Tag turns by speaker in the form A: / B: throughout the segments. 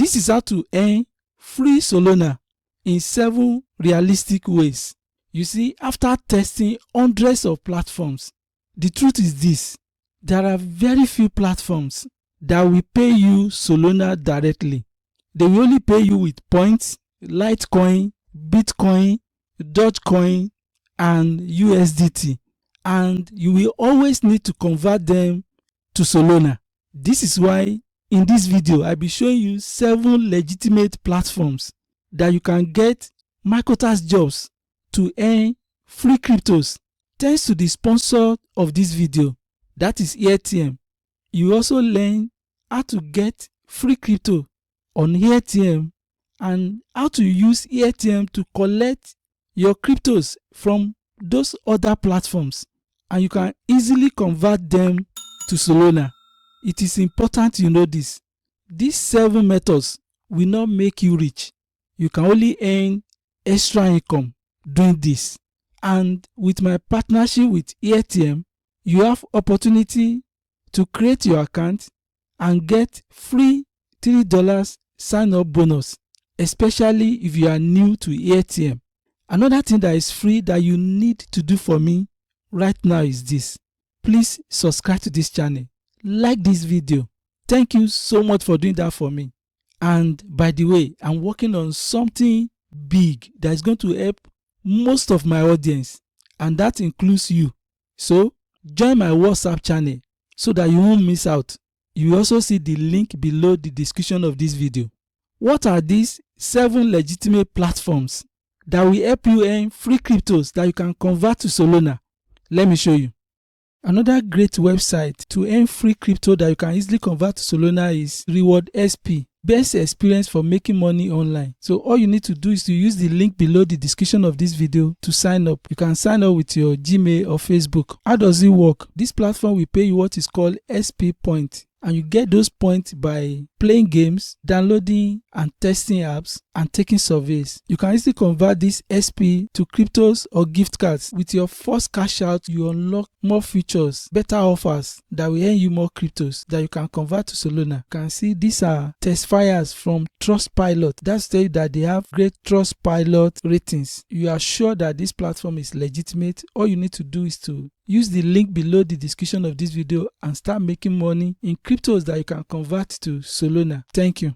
A: This is how to earn free Solana in 7 realistic ways. You see, after testing hundreds of platforms, the truth is this: there are very few platforms that will pay you Solana directly. They will only pay you with points, Litecoin, Bitcoin, Dogecoin, and USDT, and you will always need to convert them to Solana. This is why in this video I'll be showing you 7 legitimate platforms that you can get microtask jobs to earn free cryptos. Thanks to the sponsor of this video, that is AirTM. You also learn how to get free crypto on AirTM and how to use AirTM to collect your cryptos from those other platforms, and you can easily convert them to Solana. It is important you know this. These 7 methods will not make you rich. You can only earn extra income doing this. And with my partnership with AirTM, you have opportunity to create your account and get free $3 sign-up bonus, especially if you are new to AirTM. Another thing that is free that you need to do for me right now is this. Please subscribe to this channel. Like this video. Thank you so much for doing that for me. And by the way, I'm working on something big that is going to help most of my audience, and that includes you. So join my WhatsApp channel so that you won't miss out. You will also see the link below the description of this video. What are these 7 legitimate platforms that will help you earn free cryptos that you can convert to Solana? Let me show you. Another great website to earn free crypto that you can easily convert to Solana is Reward SP. Best experience for making money online. So all you need to do is to use the link below the description of this video to sign up. You can sign up with your Gmail or Facebook. How does it work? This platform will pay you what is called SP points, and you get those points by playing games, downloading and testing apps, and taking surveys. You can easily convert this SP to cryptos or gift cards. With your first cash out, you unlock more features, better offers that will earn you more cryptos that you can convert to Solana. You can see these are test fires from Trustpilot. That tells you that they have great Trustpilot ratings. You are sure that this platform is legitimate. All you need to do is to use the link below the description of this video and start making money in cryptos that you can convert to Solana. Thank you.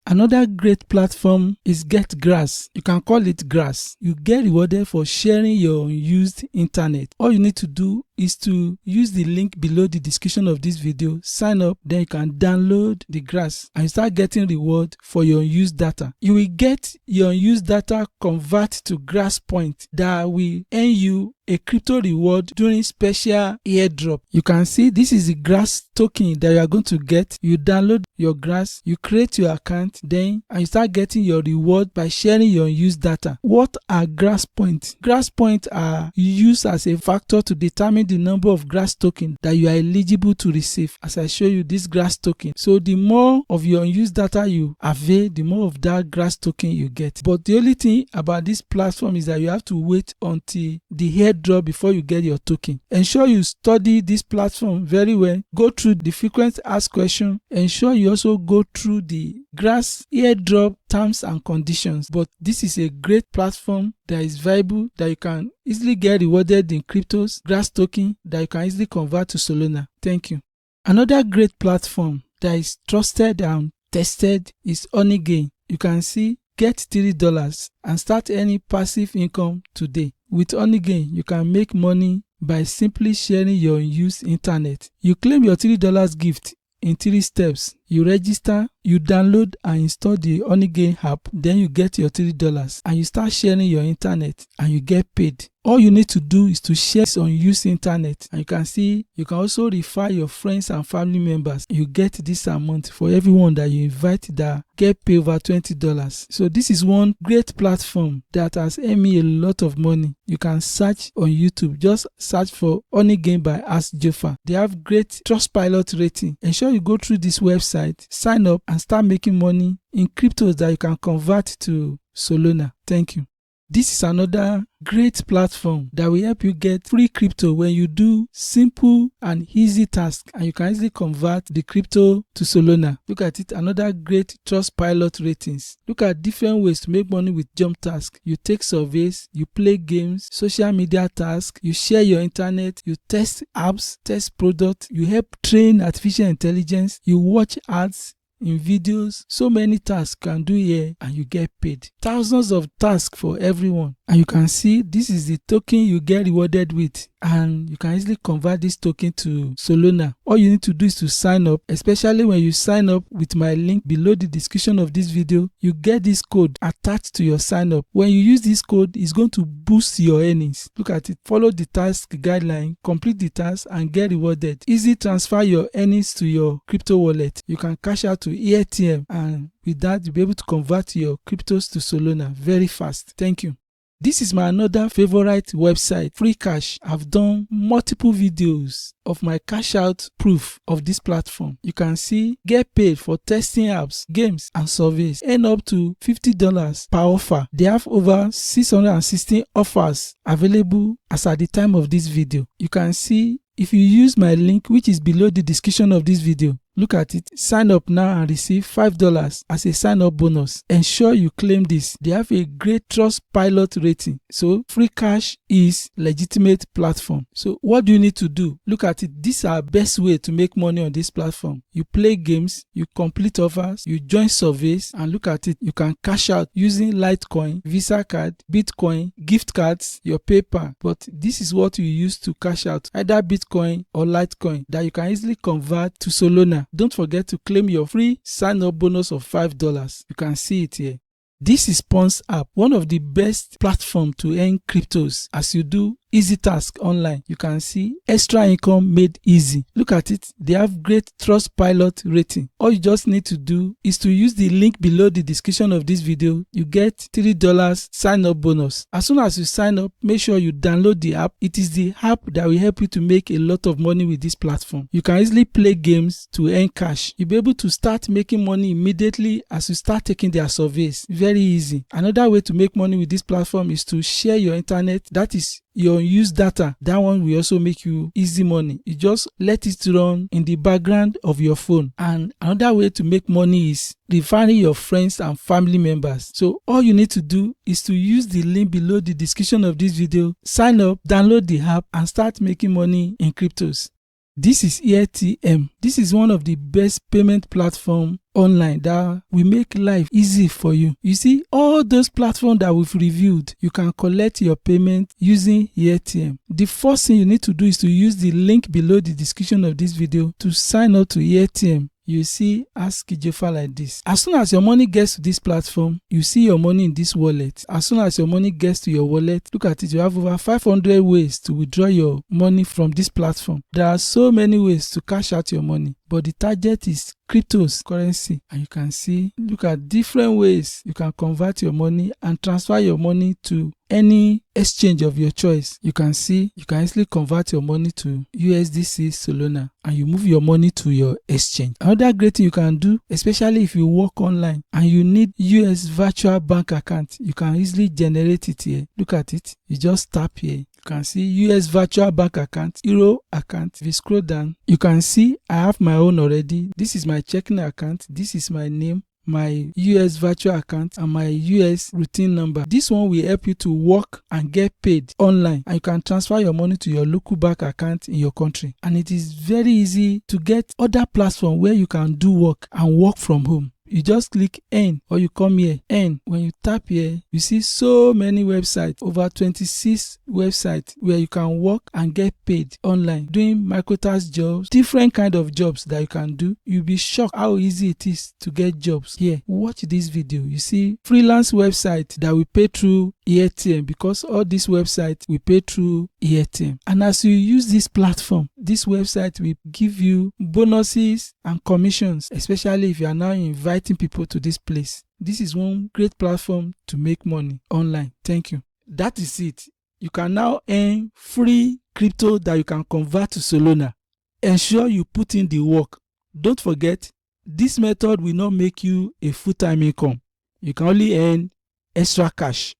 A: Another great platform is Get Grass. You can call it Grass. You get rewarded for sharing your unused internet. All you need to do is to use the link below the description of this video, sign up, then you can download the Grass and you start getting reward for your unused data. You will get your unused data convert to Grass points that will earn you a crypto reward during special airdrop. You can see this is the Grass token that you are going to get. You download your Grass, you create your account, then and you start getting your reward by sharing your unused data. What are Grass points? Grass points are used as a factor to determine the number of Grass token that you are eligible to receive. As I show you this Grass token, so the more of your unused data you avail, the more of that Grass token you get. But the only thing about this platform is that you have to wait until the airdrop before you get your token. Ensure you study this platform very well. Go through the frequent asked question. Ensure you also go through the Grass airdrop terms and conditions. But this is a great platform that is viable, that you can easily get rewarded in cryptos, Grass token that you can easily convert to Solana. Thank you. Another great platform that is trusted and tested is Unused. You can see get $3 and start earning passive income today. With Unused, you can make money by simply sharing your unused internet. You claim your $3 gift in 3 steps. You register, you download and install the Unused app, then you get your $3 and you start sharing your internet and you get paid. All you need to do is to share this unused internet, and you can see you can also refer your friends and family members. You get this amount for everyone that you invite that get paid over $20. So this is one great platform that has earned me a lot of money. You can search on YouTube, just search for Unused by Ask JOFA. They have great Trustpilot rating. Ensure you go through this website, sign up and start making money in cryptos that you can convert to Solana. Thank you. This is another great platform that will help you get free crypto when you do simple and easy tasks, and you can easily convert the crypto to Solana. Look at it, another great Trustpilot ratings. Look at different ways to make money with jump tasks. You take surveys, you play games, social media tasks, you share your internet, you test apps, test products, you help train artificial intelligence, you watch ads in videos. So many tasks you can do here and you get paid. Thousands of tasks for everyone. And you can see this is the token you get rewarded with, and you can easily convert this token to Solana. All you need to do is to sign up, especially when you sign up with my link below the description of this video. You get this code attached to your sign up. When you use this code, it's going to boost your earnings. Look at it. Follow the task guideline, complete the task, and get rewarded. Easy transfer your earnings to your crypto wallet. You can cash out to AirTM, and with that you'll be able to convert your cryptos to Solana very fast. Thank you. This is my another favorite website, Free Cash. I've done multiple videos of my cash out proof of this platform. You can see get paid for testing apps, games, and surveys. Earn up to $50 per offer. They have over 616 offers available as at the time of this video. You can see if you use my link, which is below the description of this video. Look at it. Sign up now and receive $5 as a sign up bonus. Ensure you claim this. They have a great Trustpilot rating. So Free Cash is legitimate platform. So what do you need to do? Look at it. These are best way to make money on this platform. You play games, you complete offers, you join surveys, and look at it. You can cash out using Litecoin, Visa card, Bitcoin, gift cards, your PayPal. But this is what you use to cash out, either Bitcoin or Litecoin, that you can easily convert to Solana. Don't forget to claim your free sign-up bonus of $5. You can see it here. This is Pons app, one of the best platforms to earn cryptos as you do easy task online. You can see extra income made easy. Look at it. They have great Trustpilot rating. All you just need to do is to use the link below the description of this video. You get $3 sign up bonus. As soon as you sign up, make sure you download the app. It is the app that will help you to make a lot of money with this platform. You can easily play games to earn cash. You'll be able to start making money immediately as you start taking their surveys. Very easy. Another way to make money with this platform is to share your internet. That is your unused data. That one will also make you easy money. You just let it run in the background of your phone. And another way to make money is referring your friends and family members. So all you need to do is to use the link below the description of this video, sign up, download the app, and start making money in cryptos. This is AirTM. This is one of the best payment platforms online that will make life easy for you. You see, all those platforms that we've reviewed, you can collect your payment using AirTM. The first thing you need to do is to use the link below the description of this video to sign up to AirTM. You see Ask JOFA like this. As soon as your money gets to this platform, you see your money in this wallet. As soon as your money gets to your wallet, look at it, you have over 500 ways to withdraw your money from this platform. There are so many ways to cash out your money, but the target is cryptocurrency. And you can see, look at different ways you can convert your money and transfer your money to any exchange of your choice. You can see you can easily convert your money to USDC, Solana, and you move your money to your exchange. Another great thing you can do, especially if you work online and you need US virtual bank account, you can easily generate it here. Look at it. You just tap here. You can see US virtual bank account, Euro account. If you scroll down, you can see I have my own already. This is my checking account. This is my name, my US virtual account, and my US routine number. This one will help you to work and get paid online, and you can transfer your money to your local bank account in your country. And it is very easy to get other platforms where you can do work and work from home. You just click Earn, or you come here, Earn. When you tap here, you see so many websites, over 26 websites where you can work and get paid online, doing microtask jobs, different kind of jobs that you can do. You'll be shocked how easy it is to get jobs here. Watch this video. You see freelance website that we pay through AirTM, because all these websites we pay through AirTM. And as you use this platform, this website will give you bonuses and commissions, especially if you are now inviting people to this place. This is one great platform to make money online. Thank you. That is it. You can now earn free crypto that you can convert to Solana. Ensure you put in the work. Don't forget, this method will not make you a full-time income. You can only earn extra cash.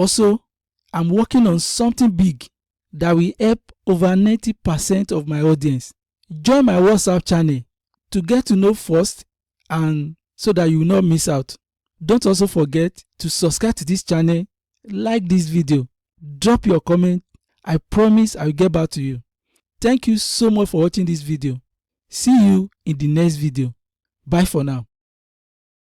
A: Also, I'm working on something big that will help over 90% of my audience. Join my WhatsApp channel to get to know first and so that you will not miss out. Don't also forget to subscribe to this channel, like this video, drop your comment. I promise I will get back to you. Thank you so much for watching this video. See you in the next video. Bye for now.